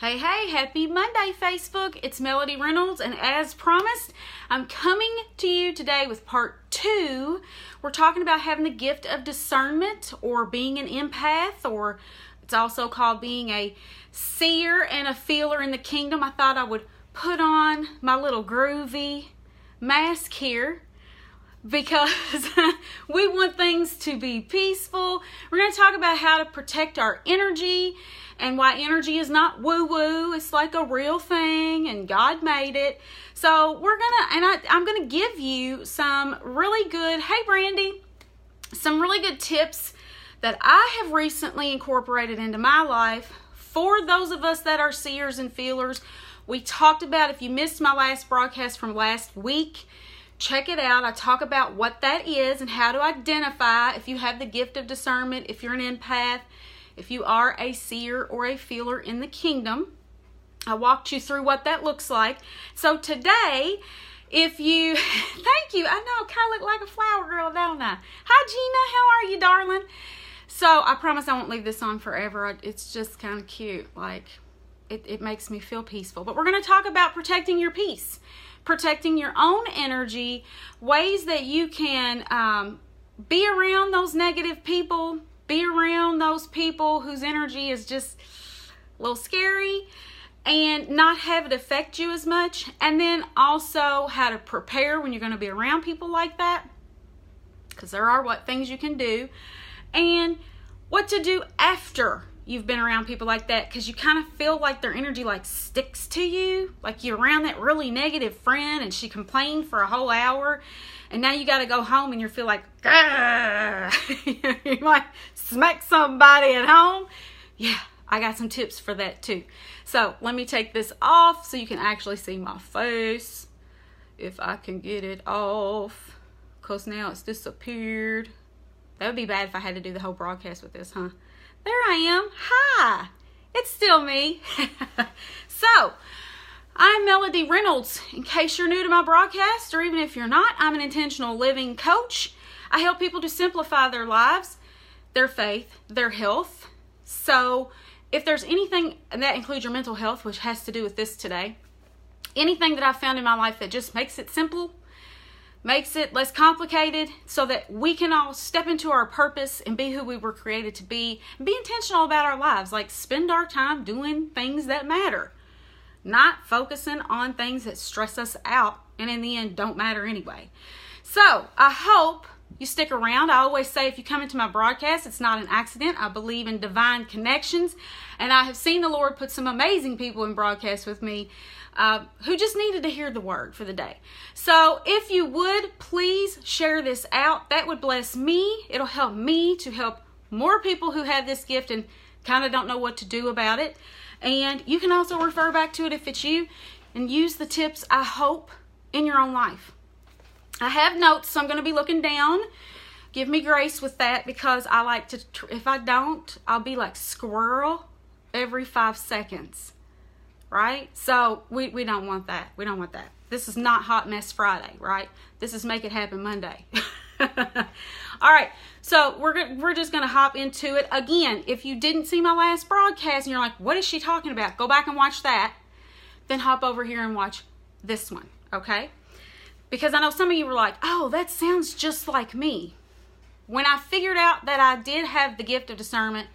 Hey, happy Monday, Facebook. It's Melody Reynolds, and as promised, I'm coming to you today with part 2. We're talking about having the gift of discernment, or being an empath, or it's also called being a seer and a feeler in the kingdom. I thought I would put on my little groovy mask here because we want things to be peaceful. We're going to talk about how to protect our energy and why energy is not woo-woo. It's like a real thing and God made it. So I'm gonna give you some really good, hey Brandy, some really good tips that I have recently incorporated into my life for those of us that are seers and feelers. We talked about, if you missed my last broadcast from last week, check it out. I talk about what that is and how to identify if you have the gift of discernment, if you're an empath, if you are a seer or a feeler in the kingdom. I walked you through what that looks like. So today, if you, thank you, I know, kind of look like a flower girl, don't I? Hi Gina, how are you, darling? So I promise I won't leave this on forever. It's just kind of cute. Like, it makes me feel peaceful. But we're going to talk about protecting your peace, protecting your own energy, ways that you can be around those negative people, be around those people whose energy is just a little scary, and not have it affect you as much. And then also how to prepare when you're going to be around people like that, because there are things you can do, and what to do after you've been around people like that, because you kind of feel like their energy like sticks to you, like you're around that really negative friend and she complained for a whole hour, and now you got to go home and you feel like, you might smack somebody at home. Yeah, I got some tips for that too. So let me take this off so you can actually see my face, if I can get it off, because now it's disappeared. That would be bad if I had to do the whole broadcast with this, huh? There I am. Hi, it's still me. So, I'm Melody Reynolds. In case you're new to my broadcast, or even if you're not, I'm an intentional living coach. I help people to simplify their lives, their faith, their health. So, if there's anything, and that includes your mental health, which has to do with this today, anything that I've found in my life that just makes it simple, makes it less complicated, so that we can all step into our purpose and be who we were created to be, and be intentional about our lives, like spend our time doing things that matter, not focusing on things that stress us out and in the end don't matter anyway. So I hope you stick around. I always say, if you come into my broadcast, it's not an accident. I believe in divine connections, and I have seen the Lord put some amazing people in broadcast with me who just needed to hear the word for the day. So if you would, please share this out. That would bless me. It'll help me to help more people who have this gift and kind of don't know what to do about it. And you can also refer back to it if it's you, and use the tips, I hope, in your own life. I have notes, so I'm going to be looking down. Give me grace with that, because I like to, if I don't, I'll be like squirrel every 5 seconds. Right? So we don't want that. We don't want that. This is not Hot Mess Friday, right? This is Make It Happen Monday. All right. So we're just going to hop into it. Again, if you didn't see my last broadcast and you're like, what is she talking about? Go back and watch that. Then hop over here and watch this one. Okay? Because I know some of you were like, oh, that sounds just like me. When I figured out that I did have the gift of discernment,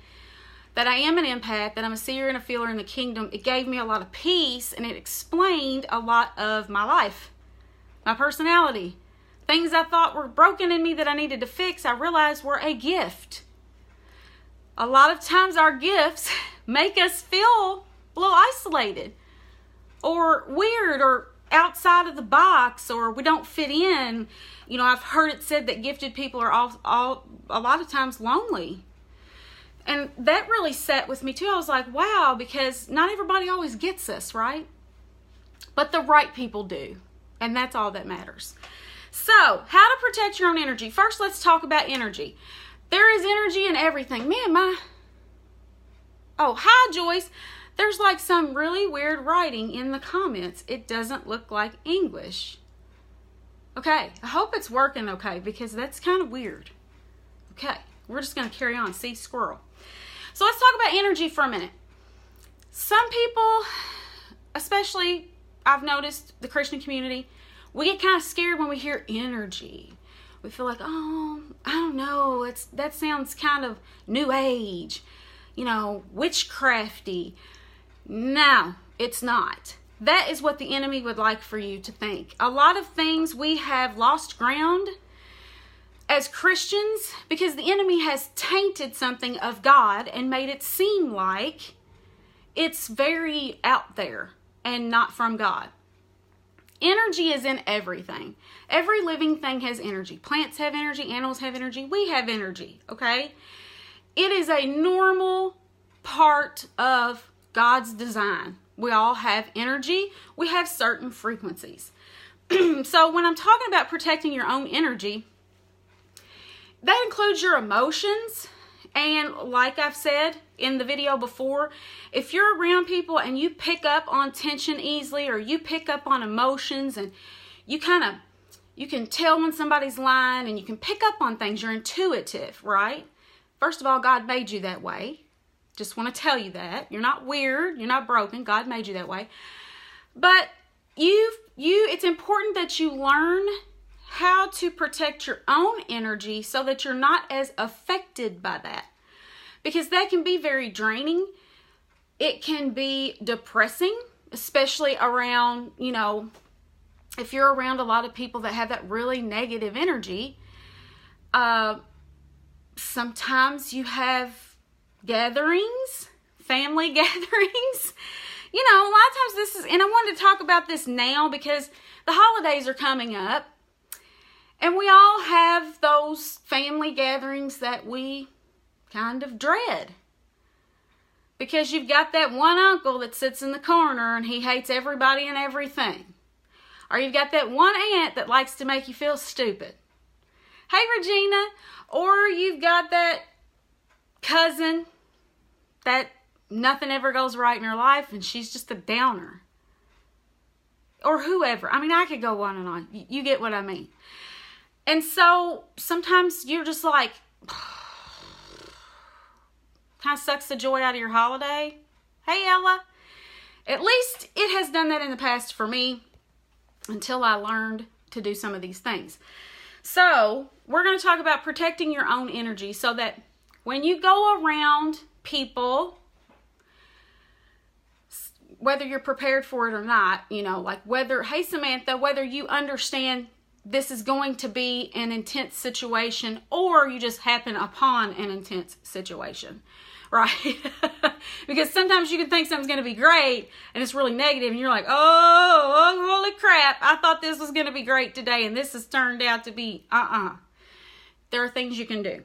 that I am an empath, that I'm a seer and a feeler in the kingdom, it gave me a lot of peace, and it explained a lot of my life, my personality. Things I thought were broken in me that I needed to fix, I realized were a gift. A lot of times our gifts make us feel a little isolated or weird or outside of the box, or we don't fit in. You know, I've heard it said that gifted people are all a lot of times lonely. And that really sat with me too. I was like, wow, because not everybody always gets us, right? But the right people do. And that's all that matters. So, how to protect your own energy. First, let's talk about energy. There is energy in everything. Man, oh, hi, Joyce. There's like some really weird writing in the comments. It doesn't look like English. Okay, I hope it's working okay, because that's kind of weird. Okay, we're just going to carry on. See, squirrel. So let's talk about energy for a minute. Some people, especially I've noticed the Christian community, we get kind of scared when we hear energy. We feel like, oh, I don't know, that sounds kind of new age, witchcrafty. No, it's not. That is what the enemy would like for you to think. A lot of things we have lost ground as Christians because the enemy has tainted something of God and made it seem like it's very out there and not from God. Energy is in everything. Every living thing has energy. Plants have energy, animals have energy, we have energy, okay? It is a normal part of God's design. We all have energy. We have certain frequencies. So when I'm talking about protecting your own energy, that includes your emotions. And like I've said in the video before, if you're around people and you pick up on tension easily, or you pick up on emotions, and you can tell when somebody's lying, and you can pick up on things, you're intuitive, right? First of all, God made you that way. Just want to tell you that. You're not weird. You're not broken. God made you that way. But it's important that you learn how to protect your own energy so that you're not as affected by that. Because that can be very draining. It can be depressing, especially around, if you're around a lot of people that have that really negative energy. Sometimes you have gatherings, family gatherings. A lot of times and I wanted to talk about this now because the holidays are coming up. And we all have those family gatherings that we kind of dread. Because you've got that one uncle that sits in the corner and he hates everybody and everything. Or you've got that one aunt that likes to make you feel stupid. Hey, Regina. Or you've got that cousin that nothing ever goes right in her life and she's just a downer. Or whoever. I mean, I could go on and on. You get what I mean. And so sometimes you're just like, kind of sucks the joy out of your holiday. Hey, Ella. At least it has done that in the past for me until I learned to do some of these things. So we're going to talk about protecting your own energy so that when you go around people, whether you're prepared for it or not, hey, Samantha, whether you understand this is going to be an intense situation or you just happen upon an intense situation, right? Because sometimes you can think something's going to be great and it's really negative and you're like, oh, holy crap, I thought this was going to be great today and this has turned out to be, There are things you can do,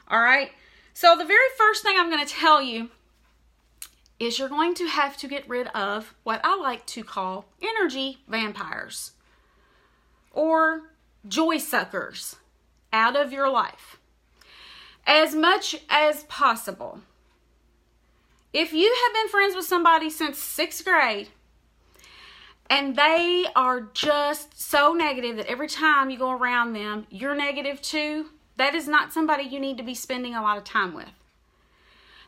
all right? So the very first thing I'm going to tell you is you're going to have to get rid of what I like to call energy vampires or joy suckers out of your life as much as possible. If you have been friends with somebody since 6th grade and they are just so negative that every time you go around them, you're negative too, that is not somebody you need to be spending a lot of time with.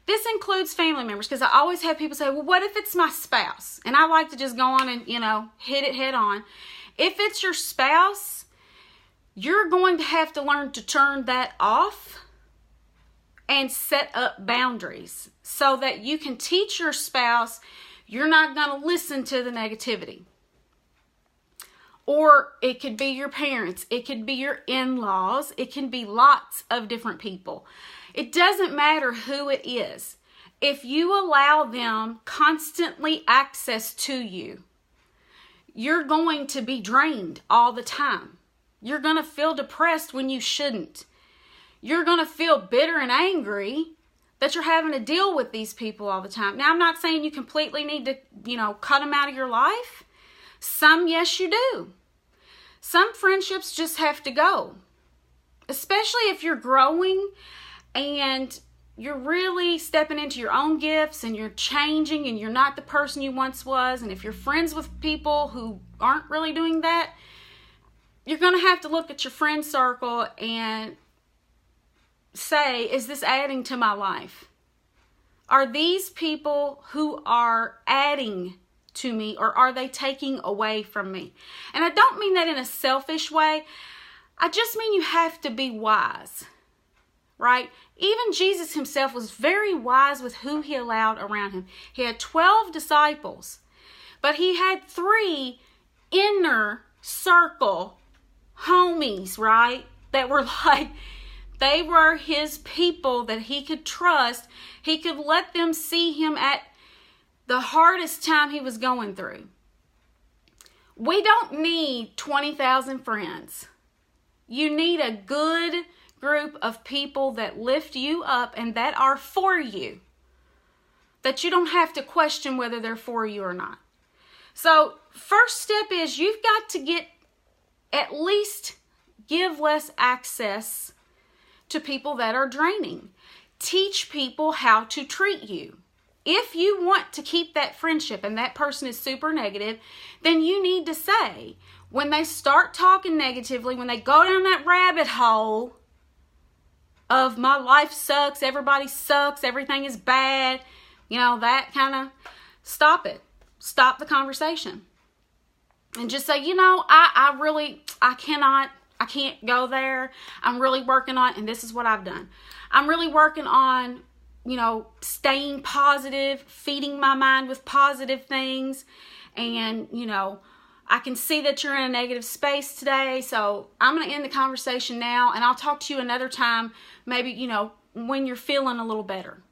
This includes family members, because I always have people say, well, what if it's my spouse? And I like to just go on and, hit it head on. If it's your spouse, you're going to have to learn to turn that off and set up boundaries so that you can teach your spouse you're not going to listen to the negativity. Or it could be your parents. It could be your in-laws. It can be lots of different people. It doesn't matter who it is. If you allow them constantly access to you, you're going to be drained all the time. You're going to feel depressed when you shouldn't. You're going to feel bitter and angry that you're having to deal with these people all the time. Now, I'm not saying you completely need to, cut them out of your life. Some, yes, you do. Some friendships just have to go. Especially if you're growing and you're really stepping into your own gifts and you're changing and you're not the person you once was. And if you're friends with people who aren't really doing that, you're going to have to look at your friend circle and say, is this adding to my life? Are these people who are adding to me, or are they taking away from me? And I don't mean that in a selfish way. I just mean you have to be wise, right? Even Jesus himself was very wise with who he allowed around him. He had 12 disciples, but he had 3 inner circle homies, right? That were like, they were his people that he could trust. He could let them see him at the hardest time he was going through. We don't need 20,000 friends. You need a good group of people that lift you up and that are for you, that you don't have to question whether they're for you or not. So first step is you've got to get, at least give less access to people that are draining. Teach people how to treat you. If you want to keep that friendship and that person is super negative, then you need to say, when they start talking negatively, when they go down that rabbit hole of my life sucks, everybody sucks, everything is bad, that kind of, stop it. Stop the conversation. And just say, I can't go there. I'm really working on, and this is what I've done. I'm really working on, staying positive, feeding my mind with positive things. And, I can see that you're in a negative space today. So I'm going to end the conversation now, and I'll talk to you another time, maybe, when you're feeling a little better.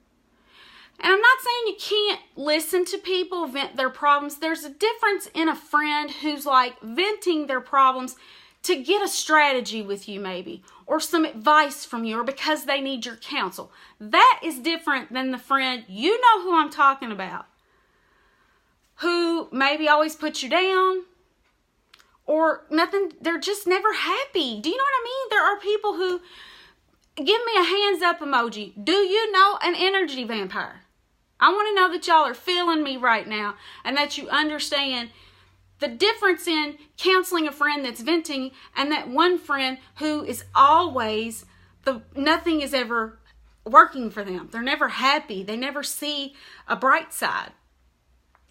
And I'm not saying you can't listen to people vent their problems. There's a difference in a friend who's like venting their problems to get a strategy with you maybe, or some advice from you, or because they need your counsel. That is different than the friend, you know who I'm talking about, who maybe always puts you down, or nothing, they're just never happy. Do you know what I mean? There are people who, give me a hands up emoji. Do you know an energy vampire? I want to know that y'all are feeling me right now, and that you understand the difference in counseling a friend that's venting and that one friend who is always, nothing is ever working for them. They're never happy. They never see a bright side.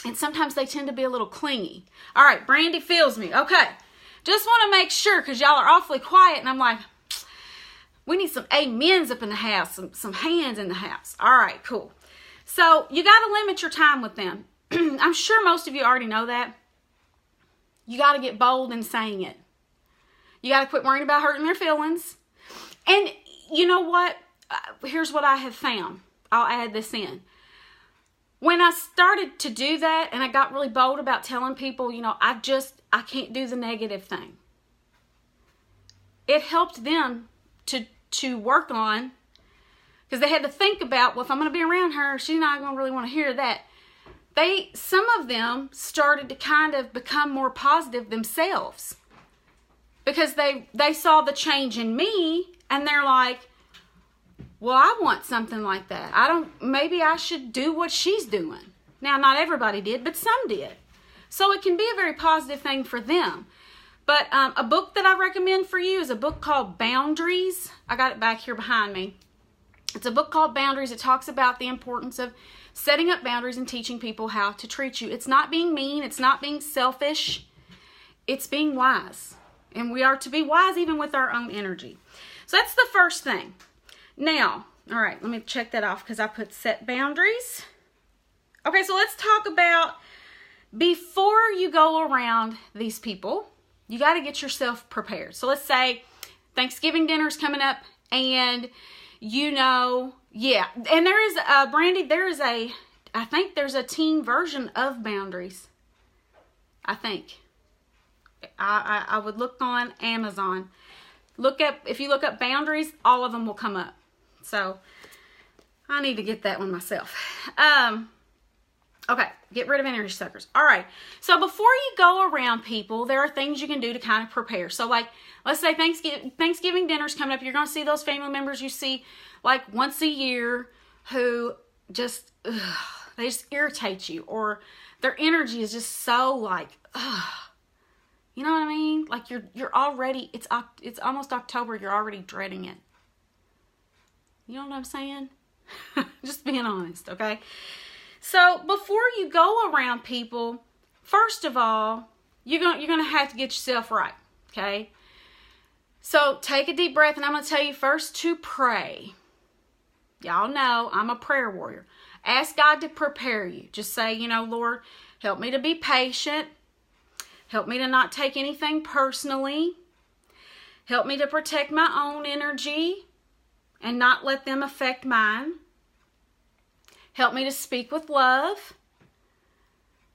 And sometimes they tend to be a little clingy. All right, Brandy feels me. Okay, just want to make sure, because y'all are awfully quiet, and I'm like, we need some amens up in the house, some hands in the house. All right, cool. So you got to limit your time with them. I'm sure most of you already know that. You got to get bold in saying it. You got to quit worrying about hurting their feelings. And you know what? Here's what I have found. I'll add this in. When I started to do that, and I got really bold about telling people, I can't do the negative thing. It helped them to work on, because they had to think about, well, if I'm going to be around her, she's not going to really want to hear that. Some of them started to kind of become more positive themselves, because they saw the change in me, and they're like, well, I want something like that. Maybe I should do what she's doing. Now, not everybody did, but some did. So it can be a very positive thing for them. But a book that I recommend for you is a book called Boundaries. I got it back here behind me. It's a book called Boundaries. It talks about the importance of setting up boundaries and teaching people how to treat you. It's not being mean. It's not being selfish. It's being wise. And we are to be wise even with our own energy. So that's the first thing. Now, all right, let me check that off because I put set boundaries. Okay, so let's talk about before you go around these people, you got to get yourself prepared. So let's say Thanksgiving dinner's coming up, and and there is Brandy, I think there's a teen version of Boundaries. I think. I would look on Amazon. If you look up Boundaries, all of them will come up. So I need to get that one myself. Okay, get rid of energy suckers. All right, so before you go around people, there are things you can do to kind of prepare. So like, let's say Thanksgiving dinner's coming up. You're going to see those family members you see like once a year who just, they just irritate you, or their energy is just so like, you know what I mean? Like you're already, it's almost October, you're already dreading it. You know what I'm saying? Just being honest, okay? So before you go around people, first of all, you're gonna have to get yourself right, okay? So take a deep breath, and I'm going to tell you first to pray. Y'all know I'm a prayer warrior. Ask God to prepare you. Just say, Lord, help me to be patient. Help me to not take anything personally. Help me to protect my own energy and not let them affect mine. Help me to speak with love.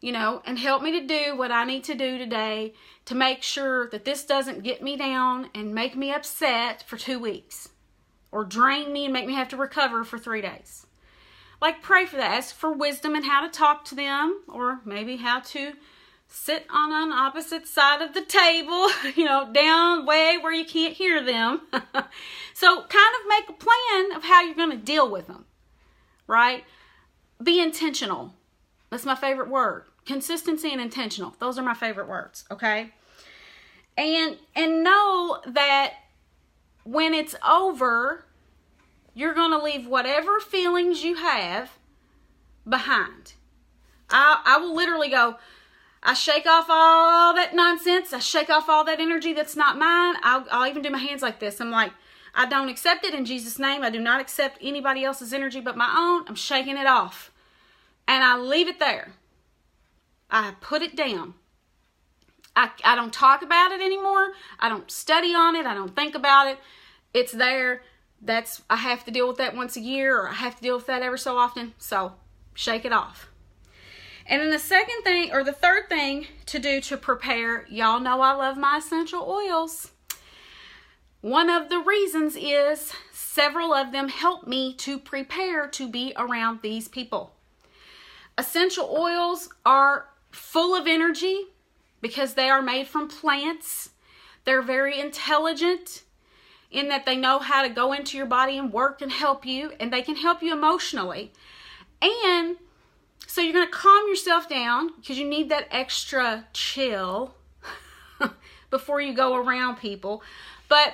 And help me to do what I need to do today to make sure that this doesn't get me down and make me upset for 2 weeks, or drain me and make me have to recover for 3 days. Like, pray for that. Ask for wisdom in how to talk to them, or maybe how to sit on an opposite side of the table, down way where you can't hear them. So kind of make a plan of how you're going to deal with them, right? Be intentional. That's my favorite word. Consistency and intentional. Those are my favorite words, okay? And know that when it's over, you're going to leave whatever feelings you have behind. I will literally go, I shake off all that nonsense. I shake off all that energy that's not mine. I'll even do my hands like this. I'm like, I don't accept it in Jesus' name. I do not accept anybody else's energy but my own. I'm shaking it off. And I leave it there. I put it down. I don't talk about it anymore. I don't study on it. I don't think about it. It's there. I have to deal with that once a year, or I have to deal with that ever so often. So shake it off. And then the third thing to do to prepare, y'all know I love my essential oils. One of the reasons is several of them help me to prepare to be around these people. Essential oils are full of energy because they are made from plants. They're very intelligent in that they know how to go into your body and work and help you, and they can help you emotionally. And so you're going to calm yourself down because you need that extra chill before you go around people. But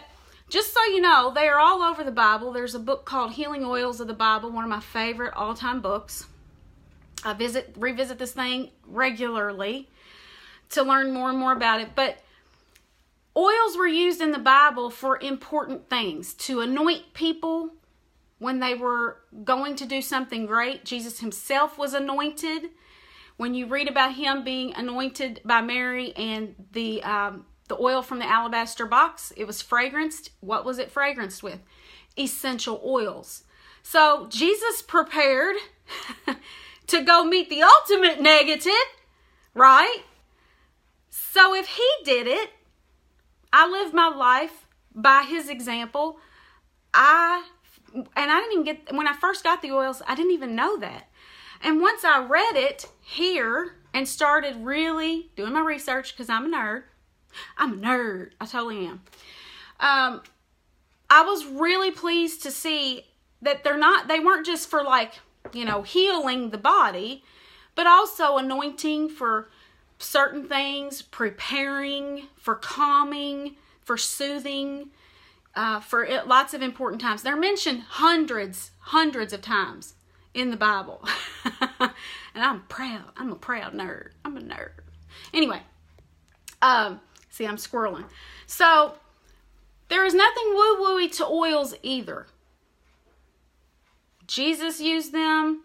just so you know, they are all over the Bible. There's a book called Healing Oils of the Bible, one of my favorite all-time books. I revisit this thing regularly to learn more and more about it. But oils were used in the Bible for important things, to anoint people when they were going to do something great. Jesus himself was anointed. When you read about him being anointed by Mary and the oil from the alabaster box, it was fragranced. What was it fragranced with? Essential oils. So Jesus prepared to go meet the ultimate negative, right? So if he did it, I live my life by his example. When I first got the oils, I didn't even know that. And once I read it here and started really doing my research, because I'm a nerd. I totally am. I was really pleased to see that they weren't just for healing the body, but also anointing for certain things, preparing, for calming, for soothing, for lots of important times. They're mentioned hundreds of times in the Bible. And I'm proud. I'm a proud nerd. I'm a nerd. Anyway, see, I'm squirreling. So there is nothing woo-wooey to oils either. Jesus used them.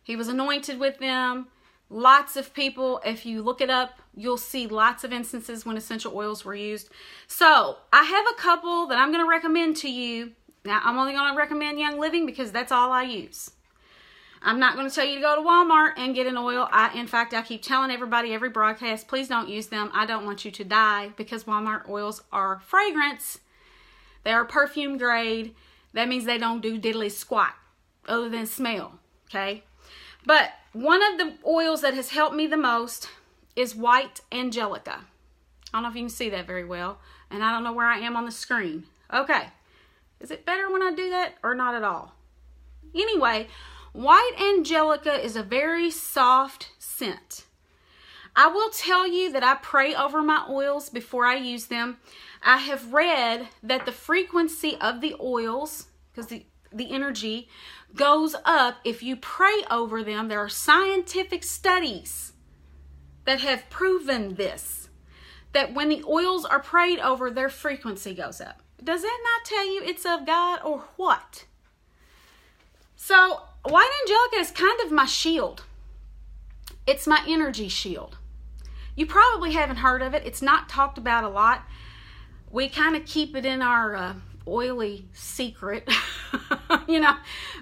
He was anointed with them. Lots of people, if you look it up, you'll see lots of instances when essential oils were used. So I have a couple that I'm going to recommend to you. Now, I'm only going to recommend Young Living because that's all I use. I'm not going to tell you to go to Walmart and get an oil. In fact, I keep telling everybody every broadcast, please don't use them. I don't want you to die because Walmart oils are fragrance. They are perfume grade. That means they don't do diddly squat other than smell, okay? But one of the oils that has helped me the most is White Angelica. I don't know if you can see that very well, and I don't know where I am on the screen. Okay, is it better when I do that or not at all? Anyway, White Angelica is a very soft scent. I will tell you that I pray over my oils before I use them. I have read that the frequency of the oils, because the energy goes up if you pray over them. There are scientific studies that have proven this, that when the oils are prayed over, their frequency goes up. Does that not tell you it's of God or what? So white angelica is kind of my shield. It's my energy shield. You probably haven't heard of it. It's not talked about a lot. We kind of keep it in our oily secret, you know,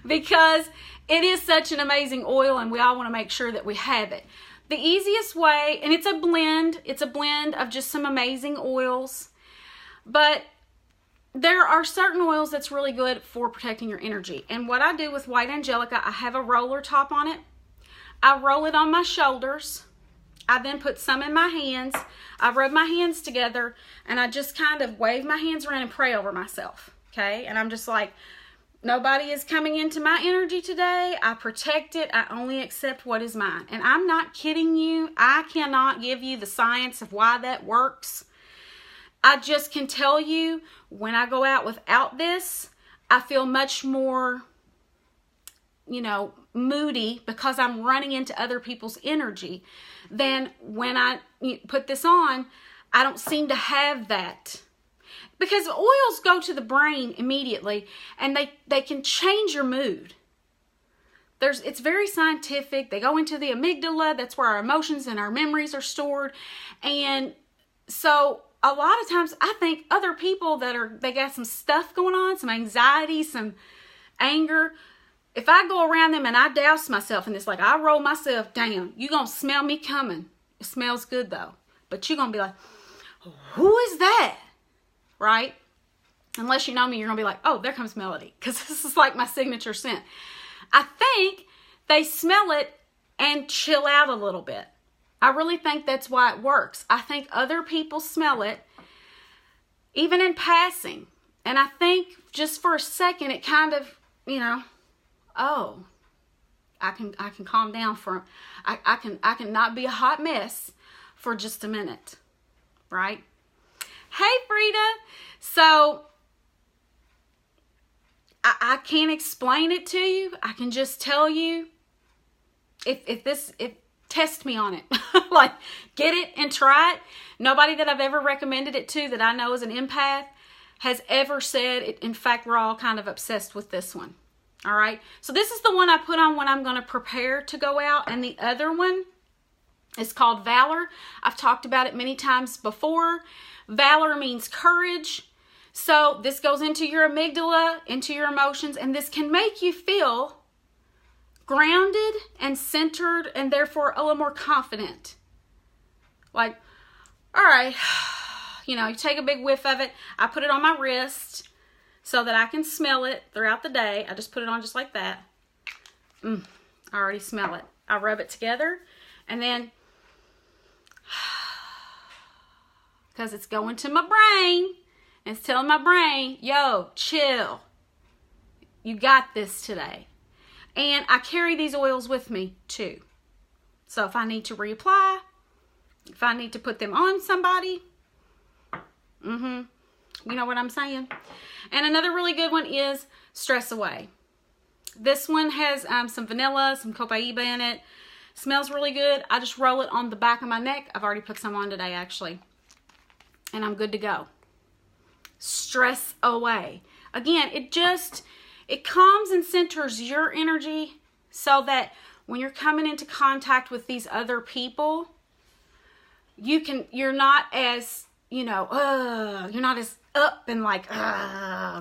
because it is such an amazing oil and we all want to make sure that we have it. The easiest way, and it's a blend of just some amazing oils, but there are certain oils that's really good for protecting your energy. And what I do with white angelica, I have a roller top on it. I roll it on my shoulders. I then put some in my hands. I rub my hands together and I just kind of wave my hands around and pray over myself. Okay? And I'm just like, nobody is coming into my energy today. I protect it. I only accept what is mine. And I'm not kidding you. I cannot give you the science of why that works. I just can tell you when I go out without this, I feel much more, you know, moody because I'm running into other people's energy than when I put this on. I don't seem to have that. Because oils go to the brain immediately and they can change your mood. It's very scientific. They go into the amygdala. That's where our emotions and our memories are stored. And so a lot of times I think other people they got some stuff going on, some anxiety, some anger. If I go around them and I douse myself in this, like I roll myself down, you're going to smell me coming. It smells good though. But you're going to be like, who is that? Right? Unless you know me, you're going to be like, oh, there comes Melody. Because this is like my signature scent. I think they smell it and chill out a little bit. I really think that's why it works. I think other people smell it, even in passing. And I think just for a second, it kind of, you know, oh, I can calm down for, I can not be a hot mess for just a minute, right? Hey, Frida. So I can't explain it to you. I can just tell you if test me on it. Like, get it and try it. Nobody that I've ever recommended it to that I know is an empath has ever said it. In fact, we're all kind of obsessed with this one. All right. So this is the one I put on when I'm going to prepare to go out. And the other one is called Valor. I've talked about it many times before. Valor means courage. So this goes into your amygdala, into your emotions, and this can make you feel grounded and centered and therefore a little more confident. Like, all right, you know, you take a big whiff of it. I put it on my wrist so that I can smell it throughout the day. I just put it on just like that. I already smell it. I rub it together and then, because it's going to my brain, and it's telling my brain, yo, chill. You got this today. And I carry these oils with me too. So if I need to reapply, if I need to put them on somebody, you know what I'm saying? And another really good one is Stress Away. This one has some vanilla, some copaiba in it. Smells really good. I just roll it on the back of my neck. I've already put some on today, actually. And I'm good to go. Stress Away. Again, it calms and centers your energy so that when you're coming into contact with these other people, you're not as, you're not as up and like,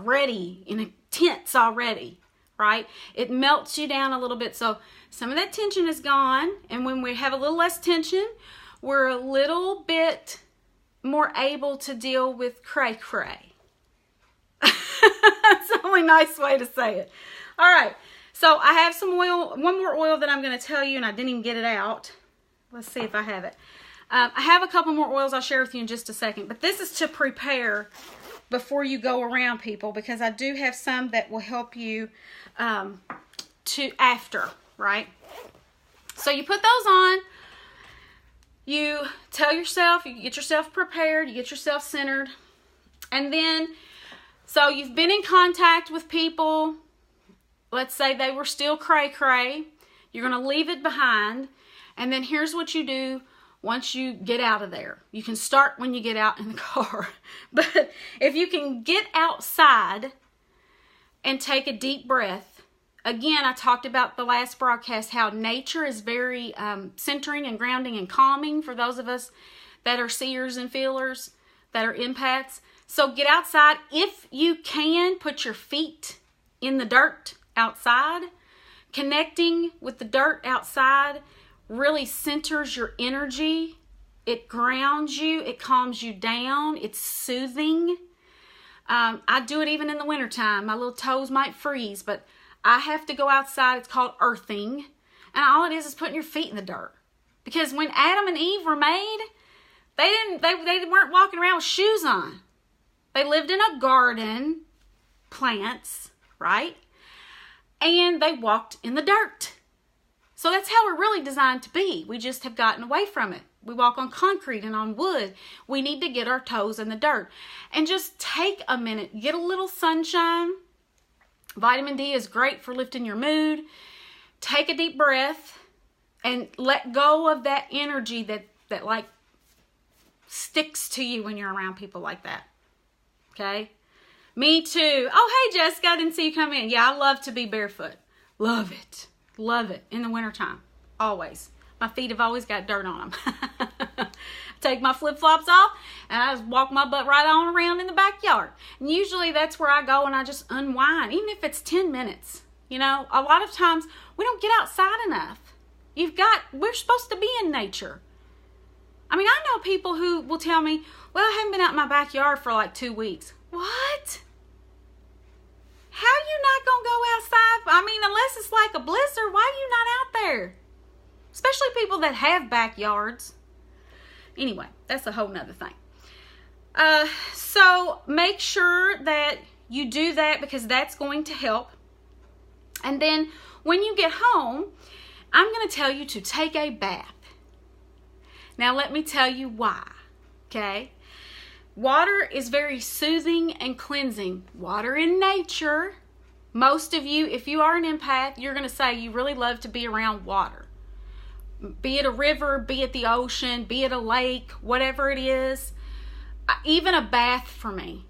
ready and tense already, right? It melts you down a little bit. So some of that tension is gone. And when we have a little less tension, we're a little bit more able to deal with cray-cray. That's the only nice way to say it. All right. So I have some oil, one more oil that I'm going to tell you, and I didn't even get it out. Let's see if I have it. I have a couple more oils I'll share with you in just a second, but this is to prepare before you go around people, because I do have some that will help you to after, right? So you put those on. You tell yourself, you get yourself prepared, you get yourself centered, and then, so you've been in contact with people, let's say they were still cray-cray. You're going to leave it behind. And then here's what you do once you get out of there. You can start when you get out in the car. But if you can get outside and take a deep breath. Again, I talked about the last broadcast how nature is very centering and grounding and calming for those of us that are seers and feelers, that are empaths. So get outside. If you can, put your feet in the dirt outside. Connecting with the dirt outside really centers your energy. It grounds you. It calms you down. It's soothing. I do it even in the wintertime. My little toes might freeze, but I have to go outside. It's called earthing. And all it is putting your feet in the dirt. Because when Adam and Eve were made, they weren't walking around with shoes on. They lived in a garden, plants, right? And they walked in the dirt. So that's how we're really designed to be. We just have gotten away from it. We walk on concrete and on wood. We need to get our toes in the dirt. And just take a minute. Get a little sunshine. Vitamin D is great for lifting your mood. Take a deep breath and let go of that energy that like sticks to you when you're around people like that. Okay? Me too. Oh, hey, Jessica, I didn't see you come in. Yeah, I love to be barefoot. Love it. Love it. In the wintertime. Always. My feet have always got dirt on them. Take my flip-flops off and I just walk my butt right on around in the backyard. And usually that's where I go and I just unwind, even if it's 10 minutes. You know, a lot of times we don't get outside enough. We're supposed to be in nature. I mean, I know people who will tell me, well, I haven't been out in my backyard for like 2 weeks. What? How you not gonna go outside? I mean, unless it's like a blizzard, why are you not out there? Especially people that have backyards. Anyway, that's a whole nother thing. So make sure that you do that because that's going to help. And then when you get home, I'm going to tell you to take a bath. Now let me tell you why, okay? Water is very soothing and cleansing. Water in nature, most of you, if you are an empath, you're going to say you really love to be around water. Be it a river, be it the ocean, be it a lake, whatever it is. Even a bath for me.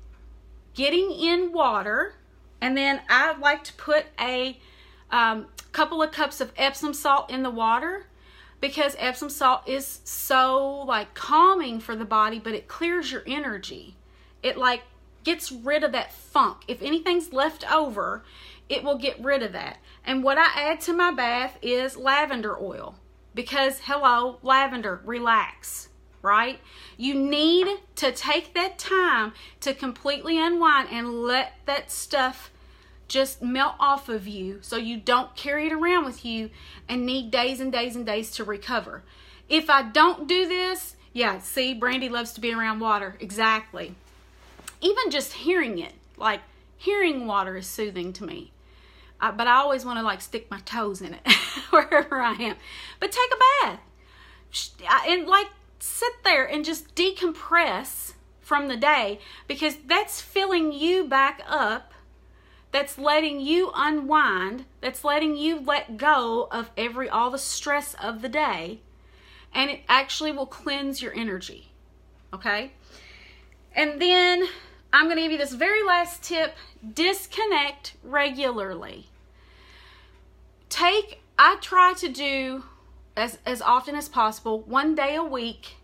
Getting in water, and then I like to put a couple of cups of Epsom salt in the water because Epsom salt is so like calming for the body, but it clears your energy. It like gets rid of that funk. If anything's left over, it will get rid of that. And what I add to my bath is lavender oil. Because, hello, lavender, relax, right? You need to take that time to completely unwind and let that stuff just melt off of you so you don't carry it around with you and need days and days and days to recover. If I don't do this, yeah, see, Brandy loves to be around water. Exactly. Even just hearing it, like hearing water is soothing to me. But I always want to like stick my toes in it wherever I am. But take a bath and like sit there and just decompress from the day because that's filling you back up. That's letting you unwind. That's letting you let go of all the stress of the day. And it actually will cleanse your energy. Okay? And then I'm going to give you this very last tip. Disconnect regularly. I try to do as often as possible, 1 day a week,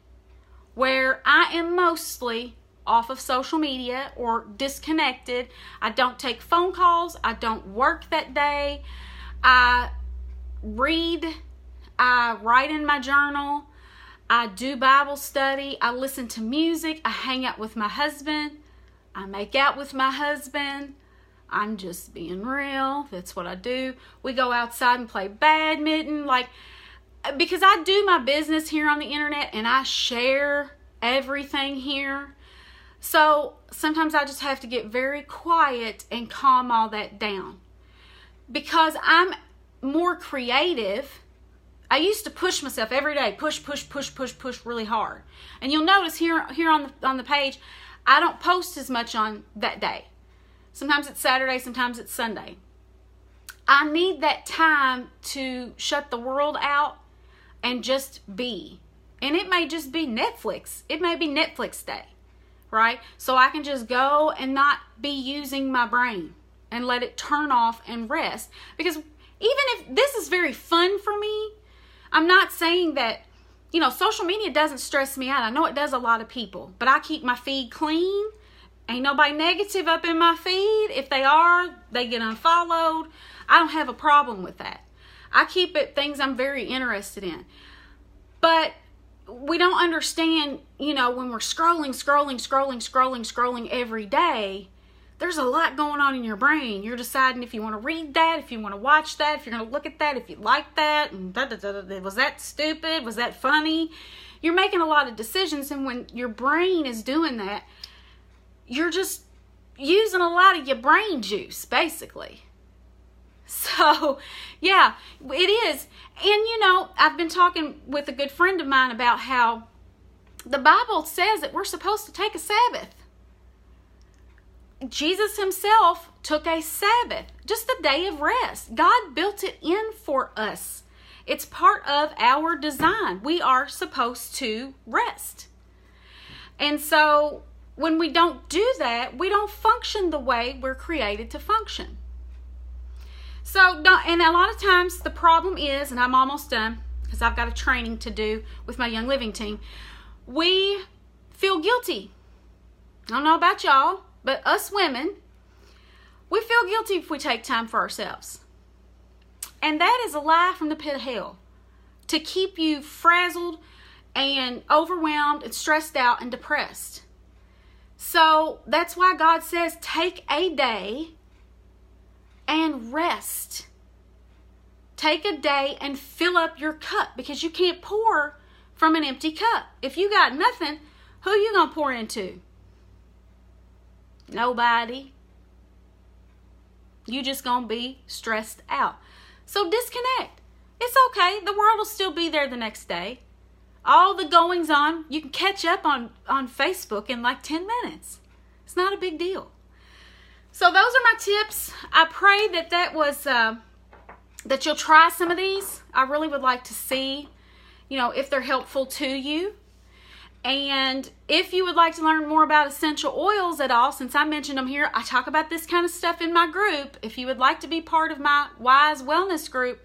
where I am mostly off of social media or disconnected. I don't take phone calls. I don't work that day. I read. I write in my journal. I do Bible study. I listen to music. I hang out with my husband. I make out with my husband. I'm just being real. That's what I do. We go outside and play badminton. Because I do my business here on the internet and I share everything here. So sometimes I just have to get very quiet and calm all that down. Because I'm more creative, I used to push myself every day. Push really hard. And you'll notice here on the page, I don't post as much on that day. Sometimes it's Saturday, sometimes it's Sunday. I need that time to shut the world out and just be. And it may just be Netflix. It may be Netflix day, right? So I can just go and not be using my brain and let it turn off and rest. Because even if this is very fun for me, I'm not saying that, social media doesn't stress me out. I know it does a lot of people, but I keep my feed clean. Ain't nobody negative up in my feed. If they are, they get unfollowed. I don't have a problem with that. I keep it things I'm very interested in. But we don't understand, when we're scrolling every day, there's a lot going on in your brain. You're deciding if you want to read that, if you want to watch that, if you're going to look at that, if you like that, and was that stupid? Was that funny? You're making a lot of decisions, and when your brain is doing that, you're just using a lot of your brain juice, basically. So, yeah, it is. And, I've been talking with a good friend of mine about how the Bible says that we're supposed to take a Sabbath. Jesus himself took a Sabbath, just a day of rest. God built it in for us. It's part of our design. We are supposed to rest. And so when we don't do that, we don't function the way we're created to function. So, and a lot of times the problem is, and I'm almost done because I've got a training to do with my Young Living team, we feel guilty. I don't know about y'all, but us women, we feel guilty if we take time for ourselves. And that is a lie from the pit of hell, to keep you frazzled and overwhelmed and stressed out and depressed. So that's why God says, take a day and rest. Take a day and fill up your cup, because you can't pour from an empty cup. If you got nothing, who you gonna pour into? Nobody. You just gonna be stressed out. So disconnect. It's okay. The world will still be there the next day. All the goings on, you can catch up on Facebook in like 10 minutes. It's not a big deal. So those are my tips. I pray that was that you'll try some of these. I really would like to see, if they're helpful to you. And if you would like to learn more about essential oils at all, since I mentioned them here, I talk about this kind of stuff in my group. If you would like to be part of my Wise Wellness group,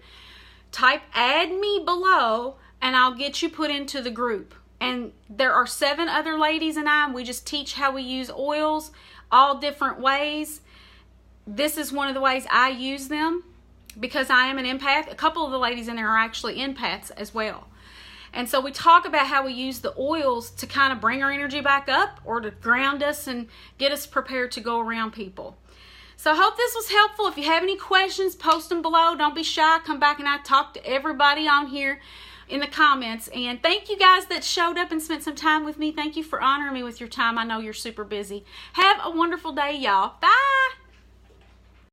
type add me below and I'll get you put into the group. And there are 7 other ladies and I, and we just teach how we use oils all different ways. This is one of the ways I use them because I am an empath. A couple of the ladies in there are actually empaths as well. And so we talk about how we use the oils to kind of bring our energy back up or to ground us and get us prepared to go around people. So I hope this was helpful. If you have any questions, post them below. Don't be shy. Come back and I talk to everybody on here in the comments. And thank you guys that showed up and spent some time with me. Thank you for honoring me with your time. I know you're super busy. Have a wonderful day, y'all. Bye.